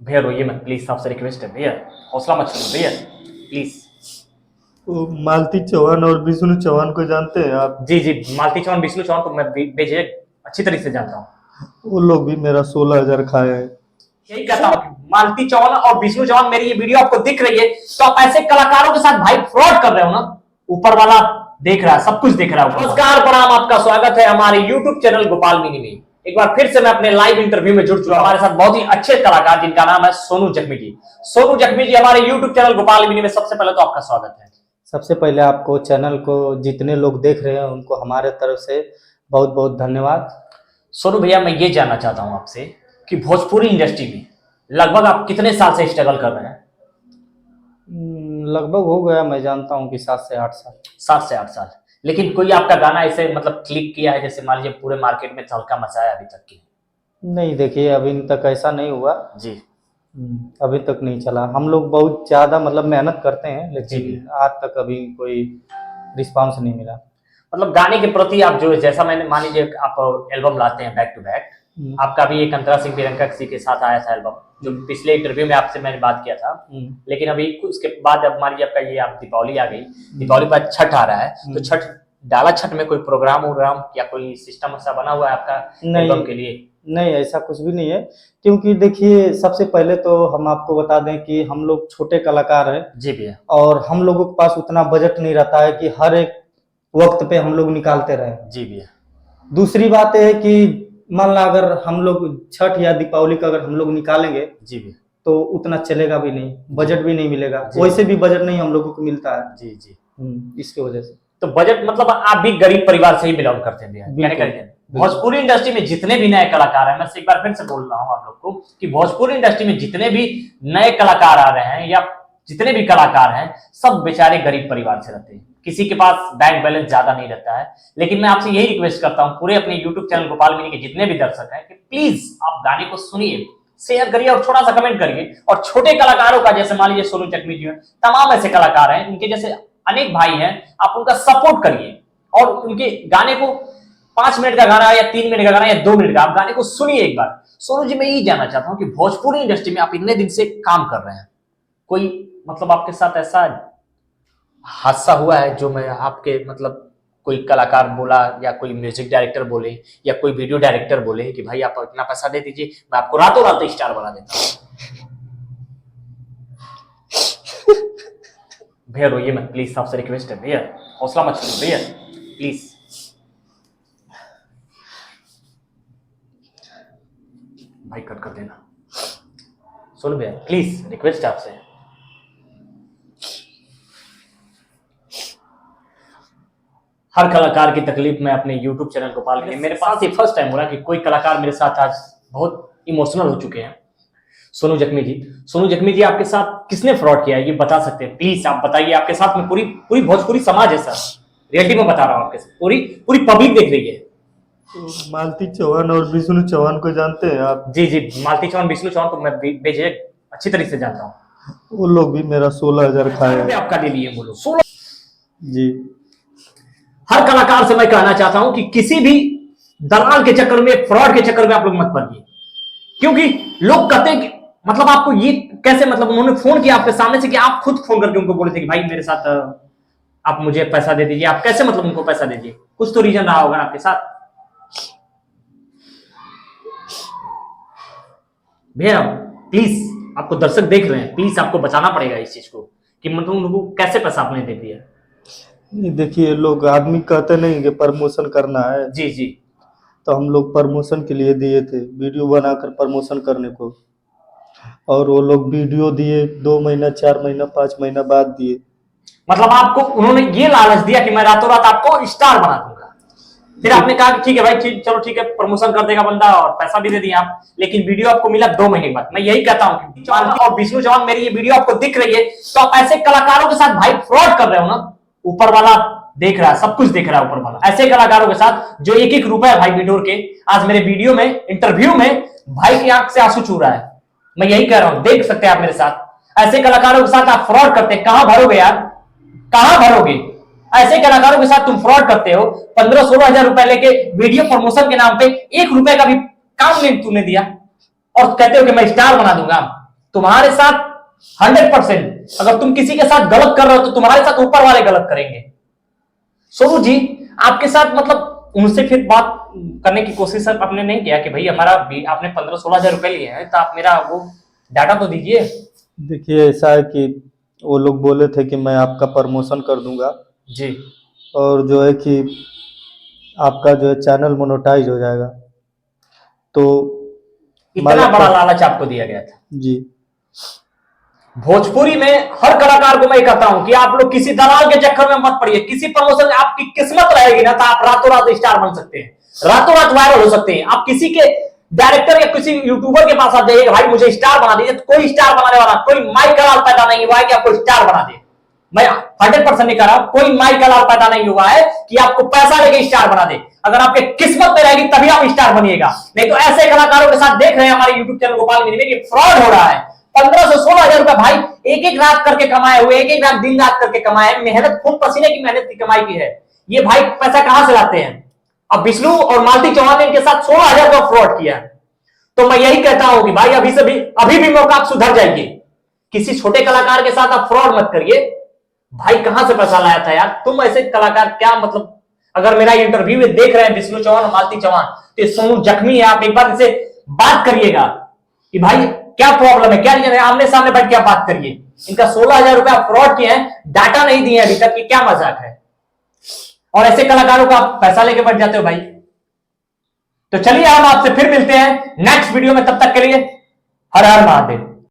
भैया रोइए मत प्लीज, आपसे रिक्वेस्ट है भैया, हौसला मत छोड़िए भैया प्लीज। वो मालती चौहान और विष्णु चौहान को जानते हैं आप? जी जी, मालती चौहान विष्णु चौहान को मैं बेझिझक अच्छी तरीके से जानता हूँ। वो लोग भी मेरा 16,000 खाए हैं। यही कहता हूँ, मालती चौहान और विष्णु चौहान मेरी ये वीडियो आपको दिख रही है तो आप ऐसे कलाकारों के साथ भाई फ्रॉड कर रहे हो ना। ऊपर वाला देख रहा है, सब कुछ देख रहा है। नमस्कार प्रणाम, आपका स्वागत है हमारे यूट्यूब चैनल गोपाल मिनी में। एक बार फिर से मैं अपने लाइव इंटरव्यू में जुड़ चुका हूं। हमारे साथ बहुत ही अच्छे कलाकार जिनका नाम है सोनू जख्मी जी। सोनू जख्मी जी हमारे यूट्यूब चैनल गोपाल मिनी में सबसे पहले तो आपका स्वागत है। सबसे पहले आपको चैनल को जितने लोग देख रहे हैं उनको हमारे तरफ से बहुत बहुत धन्यवाद। सोनू भैया मैं ये जानना चाहता हूं आपसे कि भोजपुरी इंडस्ट्री में लगभग आप कितने साल से स्ट्रगल कर रहे हैं? लगभग हो गया, मैं जानता हूं कि 7 से 8 साल। 7 से 8 साल। लेकिन कोई आपका गाना ऐसे मतलब क्लिक किया है जैसे मान लीजिए पूरे मार्केट में तहलका मचाया अभी तक की? नहीं, देखिए अभी तक ऐसा नहीं हुआ जी। अभी तक नहीं चला। हम लोग बहुत ज़्यादा मतलब मेहनत करते हैं जी। लेकिन आज तक अभी कोई रिस्पांस नहीं मिला। मतलब गाने के प्रति आप जो जैसा मैंने मान लीजिए आप एल्बम लाते हैं बैक टू बैक, आपका भी एक अंतरा सिंह प्रियंका किसी के साथ आया था एल्बम, जो पिछले इंटरव्यू में आपसे मैंने बात किया था। लेकिन अभी उसके बाद अब मान लीजिए आपका ये आप दीपावली आ गई, दीपावली पर छठ आ रहा है, तो छठ डाला, छठ में कोई प्रोग्राम या कोई सिस्टम ऐसा बना हुआ है आपका एल्बम के लिए? नहीं, ऐसा कुछ भी नहीं है, क्योंकि देखिए सबसे पहले तो हम आपको बता दें कि हम लोग छोटे कलाकार हैं। जी भैया। और हम लोगों के पास उतना बजट नहीं रहता है कि हर एक वक्त पे हम लोग निकालते रहे। जी भैया। दूसरी बात है कि मान ला अगर हम लोग छठ या दीपावली का अगर हम लोग निकालेंगे जी भैया तो उतना चलेगा भी नहीं, बजट भी नहीं मिलेगा, वैसे भी बजट नहीं हम लोगों को मिलता है। जी जी। इसकी वजह से तो बजट मतलब आप भी गरीब परिवार से ही बिलोंग करते हैं भैया? भोजपुरी इंडस्ट्री में जितने भी नए कलाकार हैं, मैं एक बार फिर से बोल रहा हूँ आप लोग को कि भोजपुरी इंडस्ट्री में जितने भी नए कलाकार आ रहे हैं या जितने भी कलाकार हैं, सब बेचारे गरीब परिवार से रहते हैं, किसी के पास बैंक बैलेंस ज्यादा नहीं रहता है। लेकिन मैं आपसे यही रिक्वेस्ट करता हूँ पूरे अपने यूट्यूब चैनल गोपाल मिनी के जितने भी दर्शक हैं कि प्लीज आप गाने को सुनिए, शेयर करिए और थोड़ा सा कमेंट करिए। और छोटे कलाकारों का जैसे मान लीजिए सोनू जख्मी जी हैं, तमाम ऐसे कलाकार हैं, उनके जैसे अनेक भाई हैं, आप उनका सपोर्ट करिए और उनके गाने को 5 मिनट का गाना या 3 मिनट का गाना या 2 मिनट का आप गाने को सुनिए एक बार। सोनू जी मैं यही जानना चाहता हूँ कि भोजपुरी इंडस्ट्री में आप इतने दिन से काम कर रहे हैं, कोई मतलब आपके साथ ऐसा हादसा हुआ है जो मैं आपके मतलब कोई कलाकार बोला या कोई म्यूजिक डायरेक्टर बोले या कोई वीडियो डायरेक्टर बोले कि भाई आप इतना पैसा दे दीजिए, मैं आपको रातों रात स्टार बना देता हूँ? भैया रोइए मत प्लीज, आपसे रिक्वेस्ट है भैया, हौसला मत छोड़िए भैया प्लीज। भाई कट कर देना। सुन भैया प्लीज, रिक्वेस्ट है आपसे। हर कलाकार की तकलीफ मैं अपने YouTube चैनल गोपाल के, मेरे पास ये फर्स्ट टाइम हो रहा है कि कोई कलाकार मेरे साथ आज बहुत इमोशनल हो चुके हैं। सोनू जख्मी जी आपके साथ किसने फ्रॉड किया है ये बता सकते हैं? प्लीज आप बताइए। आपके साथ में पूरी भोजपुरी समाज है सर, रियलिटी में बता रहा हूँ, आपके साथ पूरी पब्लिक देख रही है। तो मालती चौहान और विष्णु चौहान को जानते हैं आप? जी जी, मालती चौहान विष्णु चौहान को मैं बेझिझक अच्छी तरीके से जानता हूँ। वो लोग भी मेरा 16,000 खाए हैं। आपका ले लिए बोलो 16। जी। हर कलाकार से मैं कहना चाहता हूं कि किसी भी दलाल के चक्कर में, फ्रॉड के चक्कर में आप लोग मत पड़िए, क्योंकि लोग कहते हैं कि मतलब आपको ये कैसे, मतलब उन्होंने फोन किया आपके सामने से कि आप खुद फोन करके उनको बोले थे कि भाई मेरे साथ आप मुझे पैसा दे दीजिए। आप कैसे मतलब उनको पैसा दे दीजिए? कुछ तो रीजन रहा होगा आपके साथ भैया। प्लीज, आपको दर्शक देख रहे हैं, प्लीज आपको बताना पड़ेगा इस चीज को कि मतलब उनको कैसे पैसा आपने दे दिया। नहीं देखिए, लोग आदमी कहते नहीं कि प्रमोशन करना है। जी जी। तो हम लोग प्रमोशन के लिए दिए थे, वीडियो बनाकर प्रमोशन करने को, और वो लोग वीडियो दिए 2 महीना 4 महीना 5 महीना बाद दिए। मतलब आपको उन्होंने ये लालच दिया कि मैं रातों रात आपको स्टार बना दूंगा, फिर आपने कहा कि ठीक है भाई, चलो ठीक है, प्रमोशन कर देगा बंदा और पैसा भी दे दिया आप, लेकिन वीडियो आपको मिला 2 महीने के बाद। मैं यही कहता हूँ कि मालती और विष्णु चौहान मेरी ये वीडियो आपको दिख रही है तो आप ऐसे कलाकारों के साथ भाई फ्रॉड कर रहे हो ना। ऊपर वाला देख रहा है, सब कुछ देख रहा है ऊपर वाला। ऐसे कलाकारों के साथ जो 1-1 रुपया भाई बिटोर के आज मेरे वीडियो में, इंटरव्यू में भाई की आंख से आंसू छू रहा है। मैं यही कह रहा हूं, देख सकते हैं आप मेरे साथ। ऐसे कलाकारों के साथ आप फ्रॉड करते हैं, कहां भरोगे यार, कहां भरोगे? ऐसे कलाकारों के साथ तुम फ्रॉड करते हो। 15-16 हजार रुपए लेके वीडियो प्रमोशन के नाम पे 1 रुपए का भी काम नहीं तूने दिया और कहते हो कि मैं स्टार बना दूंगा। तुम्हारे साथ 100%, अगर तुम किसी के साथ गलत कर रहे हो तो तुम्हारे साथ ऊपर वाले गलत करेंगे। सोनू जी आपके साथ मतलब उनसे फिर बात करने की कोशिश आपने नहीं किया कि भाई हमारा आपने 15-16 हजार रुपए लिए हैं तो आप मेरा वो डाटा तो दीजिए। देखिए ऐसा है कि वो लोग बोले थे कि मैं आपका प्रमोशन कर दूंगा जी और जो है कि आपका जो है चैनल मोनेटाइज हो जाएगा, तो इतना बड़ा लालच आपको दिया गया था। जी भोजपुरी में हर कलाकार को मैं कहता हूं कि आप लोग किसी दलाल के चक्कर में मत पड़िए। किसी प्रमोशन में आपकी किस्मत रहेगी ना तो आप रातों रात स्टार बन सकते हैं, रातों रात वायरल हो सकते हैं। आप किसी के डायरेक्टर या किसी यूट्यूबर के पास आप जाइए भाई मुझे स्टार बना दीजिए, तो कोई स्टार बनाने वाला, कोई माई कलाल पैदा नहीं हुआ है कि आपको स्टार बना दे। मैं 100% नहीं कह रहा हूं, कोई माई कलाल पैदा नहीं हुआ है कि आपको पैसा लेके स्टार बना दे। अगर आपके किस्मत में रहेगी तभी आप स्टार बनिएगा, नहीं तो ऐसे कलाकारों के साथ देख रहे हैं हमारे यूट्यूब चैनल गोपाल गिरी में कि फ्रॉड हो रहा है। 15 से 16 हजार रुपए भाई एक एक रात करके कमाए हुए, एक एक रात दिन रात करके कमाए, मेहनत खून पसीने की मेहनत की कमाई की है। ये भाई पैसा कहां से लाते हैं? अब विष्णु और मालती चौहान ने इनके साथ 16 हजार का फ्रॉड किया। तो मैं यही कहता हूं कि भाई अभी भी मौका, आप सुधर जाइए। किसी छोटे कलाकार के साथ आप फ्रॉड मत करिए। भाई कहां से पैसा लाया था यार? तुम ऐसे कलाकार क्या मतलब, अगर मेरा इंटरव्यू देख रहे हैं विष्णु चौहान और मालती चौहान तो सोनू जख्मी है, आप एक बार इसे बात करिएगा कि भाई क्या प्रॉब्लम है, क्या रीजन है, आमने सामने बैठ के आप बात करिए। इनका 16 हजार रुपया फ्रॉड किए हैं, डाटा नहीं दिए अभी तक, कि क्या मजाक है? और ऐसे कलाकारों का आप पैसा लेके बैठ जाते हो भाई। तो चलिए हम आपसे फिर मिलते हैं नेक्स्ट वीडियो में, तब तक के लिए हर हर महादेव।